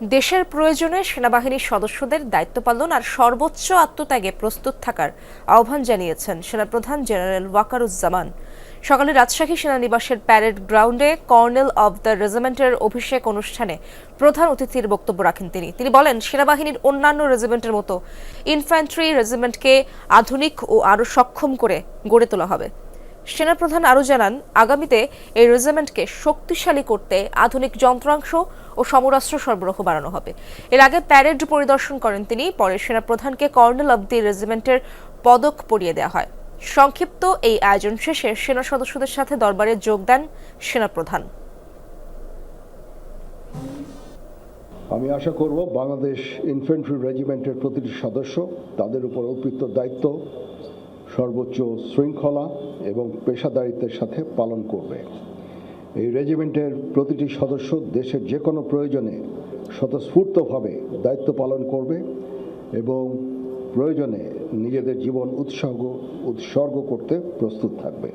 দেশের প্রয়োজনে সেনাবাহিনীর সদস্যদের দায়িত্ব পালন আর সর্বোচ্চ আত্মত্যাগে প্রস্তুত থাকার আহ্বান জানিয়েছেন সেনাপ্রধান জেনারেল ওয়াকারুজ্জামান। সকালে রাজশাহী সেনানিবাসের প্যারেড গ্রাউন্ডে কর্নেল অব দ্য রেজিমেন্টের অভিষেক অনুষ্ঠানে প্রধান অতিথির বক্তব্য রাখেন তিনি বলেন, সেনাবাহিনীর অন্যান্য রেজিমেন্টের মতো ইনফ্যান্ট্রি রেজিমেন্টকে আধুনিক ও আরও সক্ষম করে গড়ে তোলা হবে। সেনাপ্রধান আরও জানান, আগামীতে এই রেজিমেন্টকে শক্তিশালী করতে আধুনিক যন্ত্রাংশ ও সমরাস্ত্র সরবরাহ বাড়ানো হবে। এর আগে প্যারেড পরিদর্শন করেন তিনি। পরে সেনাপ্রধানকে কর্নেল অব দি রেজিমেন্টের পদক পরিয়ে দেওয়া হয়। সংক্ষিপ্ত এই আয়োজন শেষে সেনা সদস্যদের সাথে দরবারে যোগ দেন সেনাপ্রধান। আমি আশা করব বাংলাদেশ ইনফ্যান্ট্রি রেজিমেন্টের প্রতিটি সদস্য তাদের উপর অর্পিত দায়িত্ব সর্বোচ্চ শৃঙ্খলা এবং পেশাদারিত্বের সাথে পালন করবে। এই রেজিমেন্টের প্রতিটি সদস্য দেশের যে কোনো প্রয়োজনে স্বতঃস্ফূর্তভাবে দায়িত্ব পালন করবে এবং প্রয়োজনে নিজেদের জীবন উৎসর্গ করতে প্রস্তুত থাকবে।